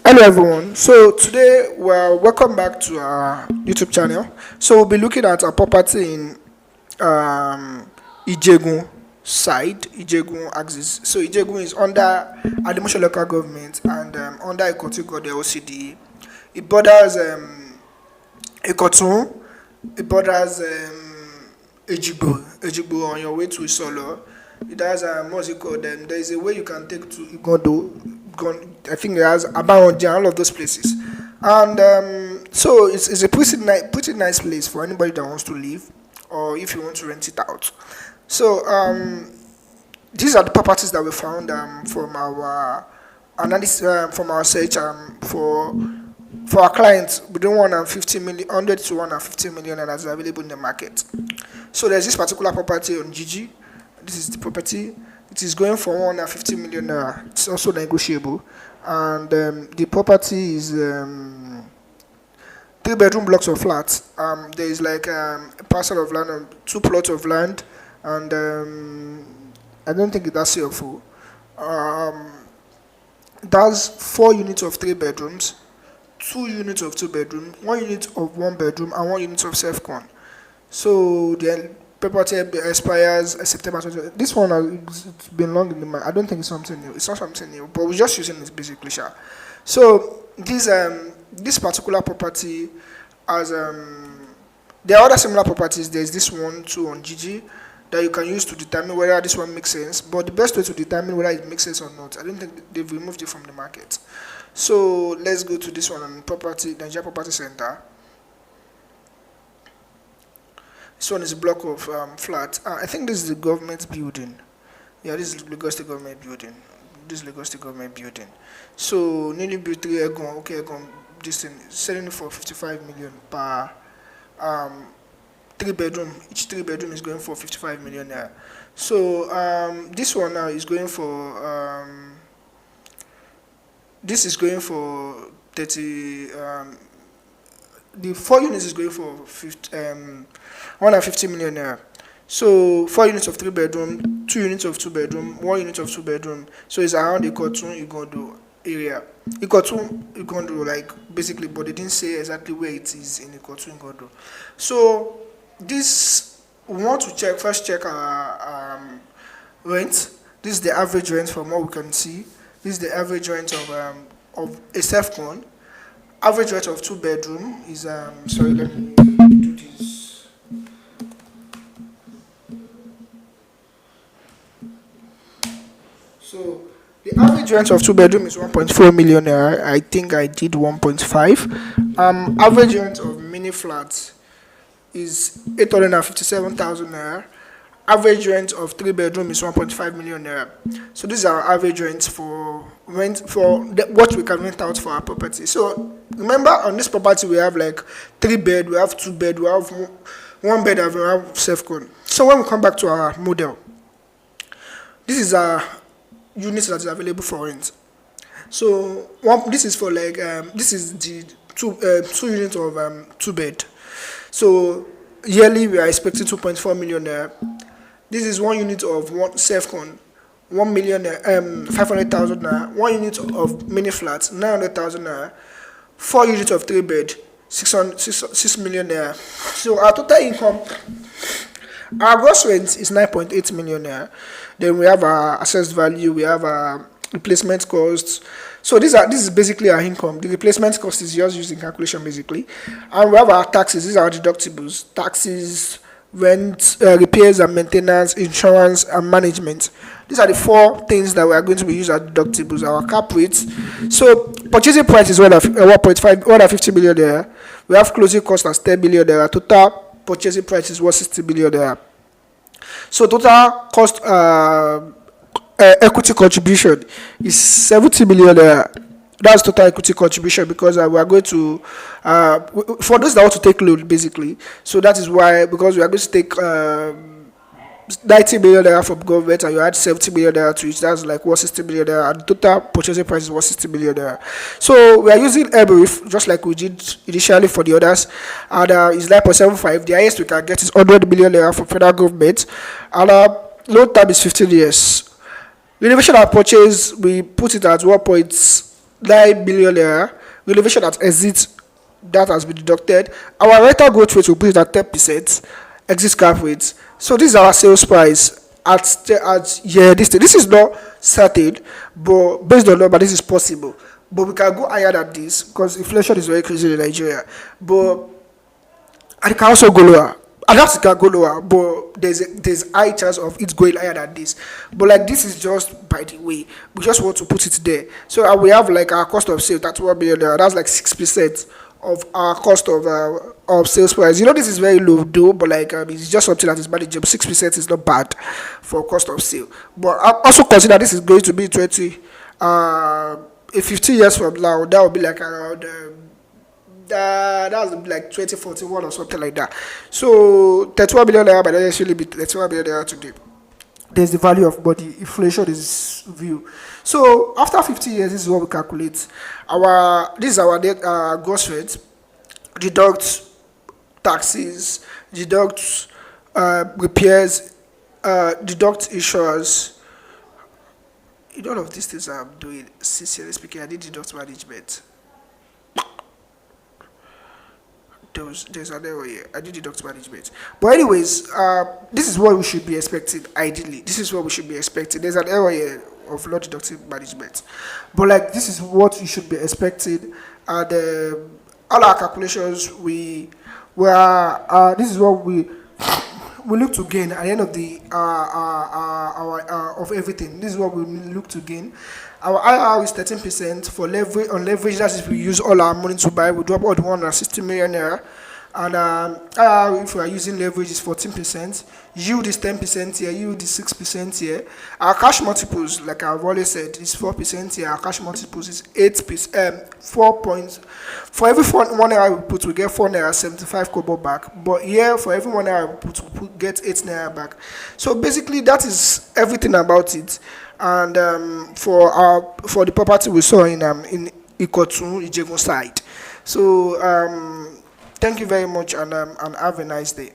Hello everyone. So today we're welcome back to our YouTube channel. So we'll be looking at a property in Ijegun side, Ijegun axis. So Ijegun is under Adimosho local government and under Ikotun called the OCD. It borders Ikotun, it borders Ejigbo on your way to Solo. It has what's it called? There is a way you can take to Igondo. I think it has Abaonja, all of those places, and so it's a pretty nice place for anybody that wants to live, or if you want to rent it out. So these are the properties that we found from our analysis, from our search for our clients between 150 million, 100 to 150 million, and that's available in the market. So there's this particular property on Gigi. This is the property. It is going for 150 million naira. It's also negotiable, and the property is 3-bedroom blocks of flats. There is like a parcel of land, 2 plots of land, and I don't think that's helpful. That's 4 units of 3 bedrooms, 2 units of 2 bedroom, 1 unit of 1 bedroom, and 1 unit of self-con. So the property expires September 20. This one it's been long in the market. I don't think it's something new. It's not something new, but we're just using it basically. Sure. So this particular property has there are other similar properties. There's this one too on Gigi that you can use to determine whether this one makes sense. But the best way to determine whether it makes sense or not, I don't think they've removed it from the market. So let's go to this one on property, Nigeria Property Center. This one is a block of flats. I think this is the government building. Yeah, this is Lagos State government building. This is Lagos State government building. So newly built 3 Egon, okay, Egon, this thing selling for 55 million per 3 bedroom. Each 3 bedroom is going for 55 million naira. So this one now is going for this is going for 30. The 4 units is going for 150 million naira. So 4 units of 3 bedroom, 2 units of 2 bedroom, 1 unit of 2 bedroom. So it's around Ikotun, Igondo area. Ikotun, Igondo, like basically, but they didn't say exactly where it is in Ikotun, Igondo. So this we want to first check our rent. This is the average rent from what we can see. This is the average rent of a self-con. Average rate of 2 bedroom is sorry, let me do this. So the average rent of 2 bedroom is 1.4 million naira. I think I did 1.5. Average rent of mini flats is 857,000 naira. Average rent of 3 bedroom is 1.5 million naira. So these are average rents for what we can rent out for our property. So remember, on this property we have like 3 bed, we have 2 bed, we have 1 bed, and we have self-con. So when we come back to our model, this is our units that is available for rent. So this is for like this is the 2 units of 2 bed. So yearly we are expecting 2.4 million naira. This is 1 unit of 1 self-con, 1,500,000 naira. 1 unit of mini flats, 900,000 naira. 4 units of 3 bed, 6 million naira. So our total income, our gross rent is 9.8 million naira. Then we have our assessed value, we have our replacement costs. So this is basically our income. The replacement cost is just using calculation basically, and we have our taxes. These are our deductibles, taxes, rent, repairs and maintenance, insurance and management. These are the 4 things that we are going to be using as deductibles. Our cap rates. So purchasing price is 150 million there. We have closing cost as 10 million there. Total purchasing price is 160 million there. So total cost equity contribution is 70 million there. That's total equity contribution because we are going to for those that want to take loan basically. So that is why, because we are going to take 90 million naira from government and you add 70 million naira to it, that's like 160 million naira, and the total purchasing price is 160 million naira. So we are using EBRIF just like we did initially for the others, and it's 9.75. The highest we can get is 100 million naira from federal government, and loan term is 15 years. Renovation and purchase, we put it at 1.9 9 billion naira. Renovation that exits that has been deducted. Our rental growth rate will put it at 10%. Exit cap rate. So this is our sales price at yeah, this is not certain, but based on number, this is possible. But we can go higher than this because inflation is very crazy in Nigeria. But and it can also go lower. And that can go lower, but there's high chance of it going higher than this. But like this is just by the way, we just want to put it there. So we have like our cost of sale, that's 1 billion. That's like 6% of our cost of sales price. You know this is very low though, but like it's just something that is manageable. 6% is not bad for cost of sale. But I also consider this is going to be 20. In 15 years from now, that will be like around. That's like 2041 or something like that. So 31 billion naira might not necessarily be 31 billion naira today. There's the value of money. Inflation is view. So after 50 years, this is what we calculate. This is our net gross rate. Deduct taxes, deduct repairs, deduct insurance. In all of these things I'm doing, sincerely speaking, I did deduct management. There's an error here. I did deduct management. But anyways, this is what we should be expecting ideally. This is what we should be expecting. There's an error here of not deducting management. But like this is what you should be expecting. And all our calculations this is what we look to gain at the end of the of everything. This is what we look to gain. Our IR is 13% for leverage. On leverage, that is if we use all our money to buy, we drop all the 160 million naira. And IR, if we are using leverage, is 14%. Yield is 10% here. Yield is 6% here. Our cash multiples, like I've always said, is 4% here. Our cash multiples is 8%. 4 points. For every 1 naira we put, we get 4 naira 75 kobo back. But here, for every 1 naira we put, we get 8 naira back. So basically, that is everything about it. And for the property we saw in Ikotun, Ijegun side. So thank you very much, and have a nice day.